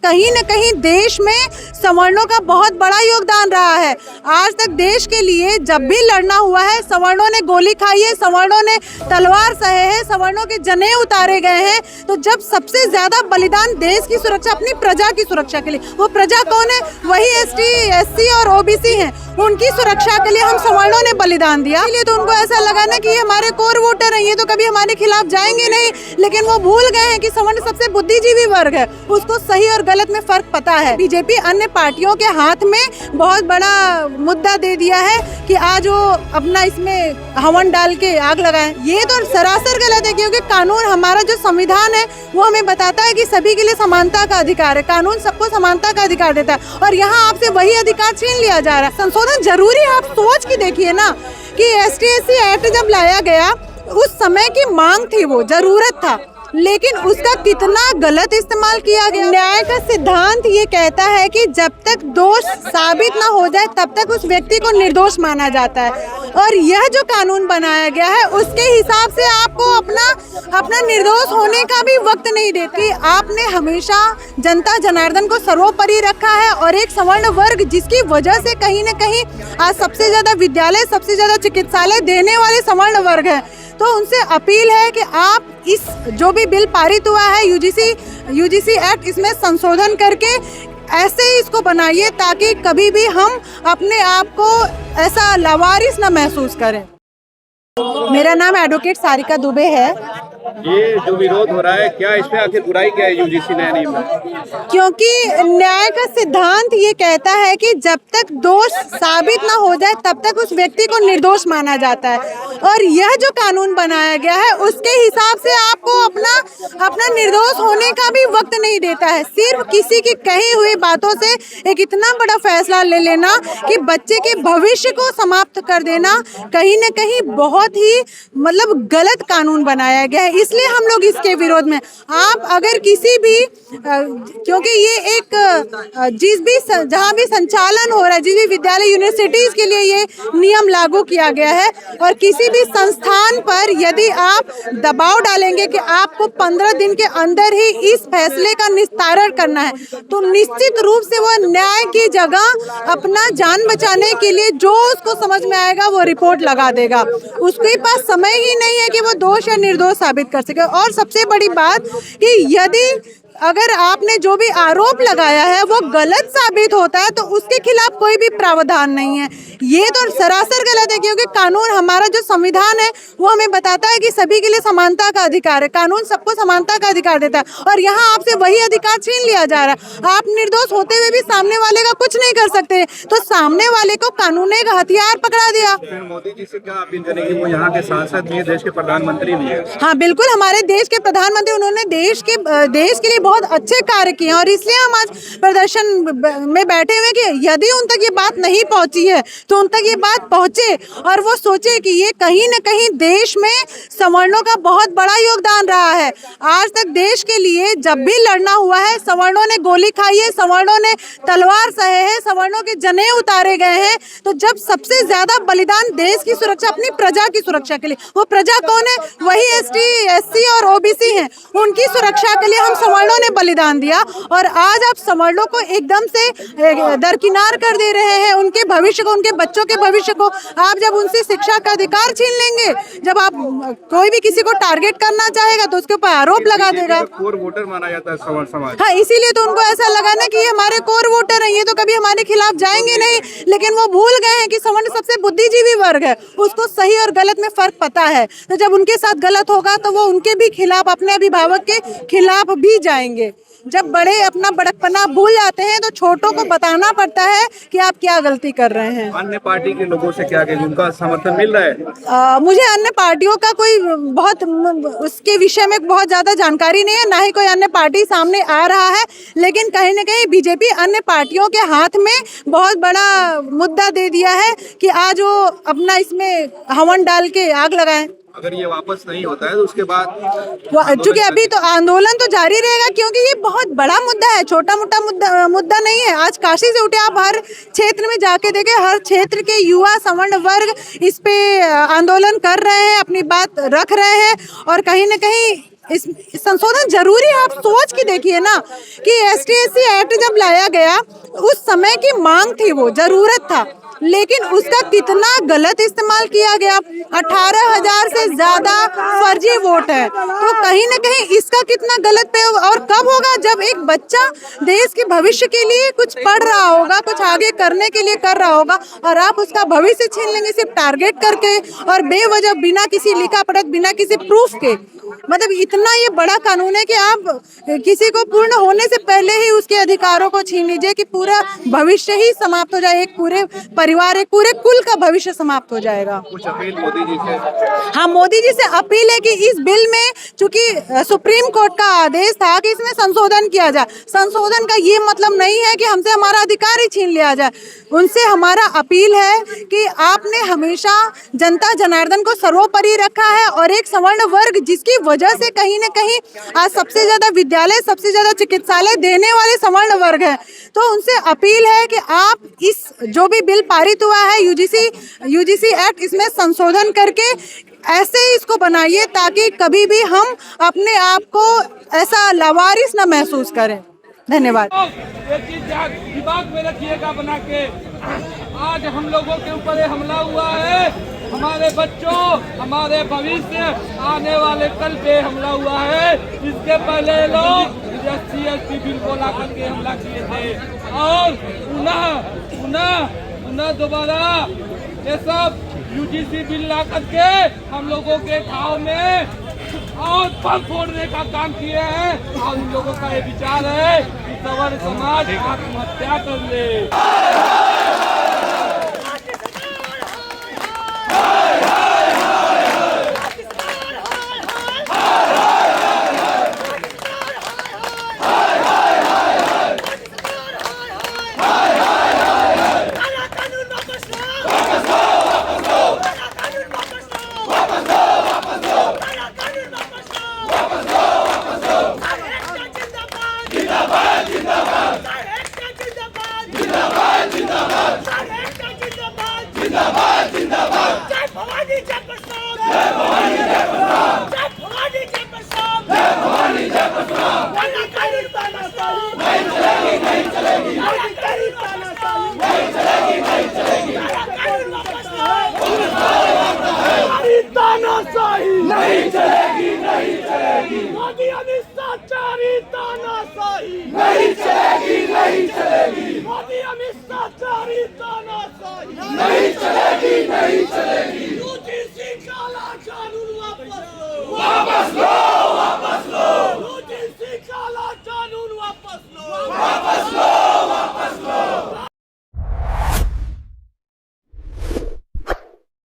कहीं न कहीं देश में सवर्णों का बहुत बड़ा योगदान रहा है। आज तक देश के लिए जब भी लड़ना हुआ है, सवर्णों ने गोली खाई है, सवर्णों ने तलवार सहे हैं, सवर्णों के जने उतारे गए हैं। तो जब सबसे ज्यादा बलिदान देश की सुरक्षा, अपनी प्रजा की सुरक्षा के लिए, वो प्रजा कौन है? वही एसटी, एससी और ओबीसी हैं। उनकी सुरक्षा के लिए हम सवर्णों ने बलिदान दिया। इसलिए तो उनको ऐसा लगा ना कि ये हमारे कोर वोटर हैं, ये तो कभी हमारे खिलाफ जाएंगे नहीं। लेकिन वो भूल गए हैं कि सवर्ण सबसे बुद्धिजीवी वर्ग है, उसको सही और गलत में फर्क पता है। बीजेपी अन्य पार्टियों के हाथ में बहुत बड़ा मुद्दा दे दिया है कि आज वो अपना इसमें हवन डाल के आग लगाएं। ये तो सरासर गलत है, क्योंकि कानून, हमारा जो संविधान है वो हमें बताता है कि सभी के लिए समानता का अधिकार है। कानून सबको समानता का अधिकार देता है और यहाँ आपसे वही अधिकार छीन लिया जा रहा है। संशोधन जरूरी है। आप सोच के देखिए ना कि ST/SC एक्ट जब लाया गया, उस समय की मांग थी, वो जरूरत था, लेकिन उसका कितना गलत इस्तेमाल किया गया। न्याय का सिद्धांत ये कहता है कि जब तक दोष साबित ना हो जाए तब तक उस व्यक्ति को निर्दोष माना जाता है। और यह जो कानून बनाया गया है उसके हिसाब से आपको अपना निर्दोष होने का भी वक्त नहीं देती। आपने हमेशा जनता जनार्दन को सर्वोपरि रखा है और एक सवर्ण वर्ग जिसकी वजह से कहीं न कहीं आज सबसे ज्यादा विद्यालय, सबसे ज्यादा चिकित्सालय देने वाले सवर्ण वर्ग है। तो उनसे अपील है कि आप इस जो भी बिल पारित हुआ है यूजीसी एक्ट, इसमें संशोधन करके ऐसे ही इसको बनाइए ताकि कभी भी हम अपने आप को ऐसा लावारिस न महसूस करें। मेरा नाम एडवोकेट सारिका दुबे है। ये जो विरोध हो रहा है, क्या इस पे आखिर बुराई क्या है यूजीसी नया नियम में? क्योंकि न्याय का सिद्धांत ये कहता है कि जब तक दोष साबित ना हो जाए तब तक उस व्यक्ति को निर्दोष माना जाता है। और यह जो कानून बनाया गया है उसके हिसाब से आपको अपना निर्दोष होने का भी वक्त नहीं देता है। सिर्फ किसी की कही हुई बातों से एक इतना बड़ा फैसला ले लेना कि बच्चे के भविष्य को समाप्त कर देना, कहीं न कहीं बहुत ही गलत कानून बनाया गया है। इसलिए हम लोग इसके विरोध में। आप अगर किसी भी, क्योंकि ये एक जहाँ भी संचालन हो रहा है, जिस भी विद्यालय, यूनिवर्सिटीज के लिए ये नियम लागू किया गया है, और किसी भी संस्थान पर यदि आप दबाव डालेंगे कि आपको 15 दिन के अंदर ही इस फैसले का निस्तारण करना है, तो निश्चित रूप से वो न्याय की जगह अपना जान बचाने के लिए जो उसको समझ में आएगा वो रिपोर्ट लगा देगा। उसके पास समय ही नहीं है कि वो दोष या निर्दोष साबित कर सके। और सबसे बड़ी बात कि यदि अगर आपने जो भी आरोप लगाया है वो गलत साबित होता है तो उसके खिलाफ कोई भी प्रावधान नहीं है। ये तो सरासर गलत है, क्योंकि कानून, हमारा जो संविधान है वो हमें बताता है कि सभी के लिए समानता का अधिकार है। कानून सबको समानता का अधिकार देता है और यहाँ आपसे वही अधिकार छीन लिया जा रहा है। आप निर्दोष होते हुए भी सामने वाले का कुछ नहीं कर सकते, तो सामने वाले को कानून ने एक हथियार पकड़ा दिया। मोदी जी से क्या अपील करेंगे? वो यहाँ के सांसद भी है, देश के प्रधानमंत्री भी है। हाँ बिल्कुल, हमारे देश के प्रधानमंत्री, उन्होंने देश के लिए बहुत अच्छे कार्य किए और इसलिए हम आज प्रदर्शन में बैठे हुए कि यदि उन तक ये बात नहीं पहुंची है तो उन तक ये बात पहुंचे और वो सोचे कि ये कहीं न कहीं देश में सवर्णों का बहुत बड़ा योगदान रहा है। आज तक देश के लिए जब भी लड़ना हुआ है, सवर्णों ने गोली खाई है, सवर्णों ने तलवार सहे हैं, सवर्णों के जने उतारे गए हैं। तो जब सबसे ज्यादा बलिदान देश की सुरक्षा, अपनी प्रजा की सुरक्षा के लिए, वो प्रजा कौन है? वही ST, SC और OBC हैं। उनकी सुरक्षा के लिए हम सवर्णों ने बलिदान दिया और आज आप सवर्णों को एकदम से दरकिनार कर दे रहे हैं। उनके भविष्य को, उनके बच्चों के भविष्य को आप जब उनसे शिक्षा का अधिकार छीन लेंगे, जब आप कोई भी किसी को टारगेट करना चाहेगा तो उसके ऊपर आरोप लगा देगा। कोर वोटर माना जाता है सवर्ण समाज। हाँ, इसीलिए तो उनको ऐसा लगा ना कि ये हमारे कोर वोटर हैं, ये तो कभी हमारे खिलाफ जाएंगे नहीं। लेकिन वो भूल गए हैं कि सवर्ण सबसे बुद्धिजीवी वर्ग है, उसको सही और गलत में फर्क पता है। तो जब उनके साथ गलत होगा तो वो उनके भी खिलाफ, अपने अभिभावक के खिलाफ भी जाएंगे। जब बड़े अपना बड़कपना भूल जाते हैं तो छोटों को बताना पड़ता है कि आप क्या गलती कर रहे हैं। अन्य पार्टी के लोगों से क्या कहेंगे, उनका समर्थन मिल रहा है? मुझे अन्य पार्टियों का कोई बहुत उसके विषय में बहुत ज्यादा जानकारी नहीं है, ना ही कोई अन्य पार्टी सामने आ रहा है। लेकिन कहीं न कहीं बीजेपी अन्य पार्टियों के हाथ में बहुत बड़ा मुद्दा दे दिया है कि आज वो अपना इसमें हवन डाल के आग लगाएं। अगर ये वापस नहीं होता है तो उसके बाद, चूंकि अभी तो आंदोलन तो जारी रहेगा, क्योंकि ये बहुत बड़ा मुद्दा है, छोटा मोटा मुद्दा नहीं है। आज काशी से उठे आप हर क्षेत्र में जाके देखें, हर क्षेत्र के युवा सवर्ण वर्ग इस पे आंदोलन कर रहे हैं, अपनी बात रख रहे हैं और कहीं न कहीं इस संशोधन जरूरी है। आप सोच के देखिए ना कि ST/SC एक्ट जब लाया गया उस समय की मांग थी, वो जरूरत था, लेकिन उसका कितना गलत इस्तेमाल किया गया। 18,000 से ज्यादा फर्जी वोट है, तो कहीं ना कहीं इसका कितना गलत पे। और कब होगा जब एक बच्चा देश के भविष्य के लिए कुछ पढ़ रहा होगा, कुछ आगे करने के लिए कर रहा होगा, और आप उसका भविष्य छीन लेंगे सिर्फ टारगेट करके और बेवजह, बिना किसी लिखा पढ़त, बिना किसी प्रूफ के। मतलब इतना ये बड़ा कानून है कि आप किसी को पूर्ण होने से पहले ही उसके अधिकारों को छीन लीजिए कि पूरा भविष्य ही समाप्त हो जाए, एक पूरे परिवार, एक पूरे कुल का भविष्य समाप्त हो जाएगा। कुछ अपील मोदी जी से? हाँ, मोदी जी से अपील है कि इस बिल में, चूंकि सुप्रीम कोर्ट का आदेश था कि इसमें संशोधन किया जाए, संशोधन का ये मतलब नहीं है कि हमसे हमारा अधिकार ही छीन लिया जाए। उनसे हमारा अपील है कि आपने हमेशा जनता जनार्दन को सर्वोपरि रखा है, और एक सवर्ण वर्ग जिसकी वजह से कहीं न कहीं आज सबसे ज्यादा विद्यालय, सबसे ज्यादा चिकित्सालय देने वाले सवर्ण वर्ग है। तो उनसे अपील है कि आप इस जो भी बिल पारित हुआ है यूजीसी एक्ट, इसमें संशोधन करके ऐसे ही इसको बनाइए ताकि कभी भी हम अपने आप को ऐसा लावारिस न महसूस करें। धन्यवाद। एक चीज दिमाग में रखिएगा बना के, आज हम लोगों के ऊपर ये हमला हुआ है, हमारे बच्चों, हमारे भविष्य, आने वाले कल पे हमला हुआ है। इसके पहले लोग ST/SC बिल को ला करके हमला किए थे, और पुनः दोबारा ये सब UGC बिल ला करके हम लोगों के गाँव में और बम फोड़ने का काम किए हैं। और इन लोगों का ये विचार है कि सवर्ण समाज आत्महत्या कर ले। नहीं चलेगी, नहीं चलेगी। मोदी अमित शाह चारी तानाशाही नहीं चलेगी, नहीं चलेगी। मोदी अमित शाह चारी तानाशाही नहीं चलेगी, नहीं चलेगी। UGC काला कानून वापस लो, वापस लो।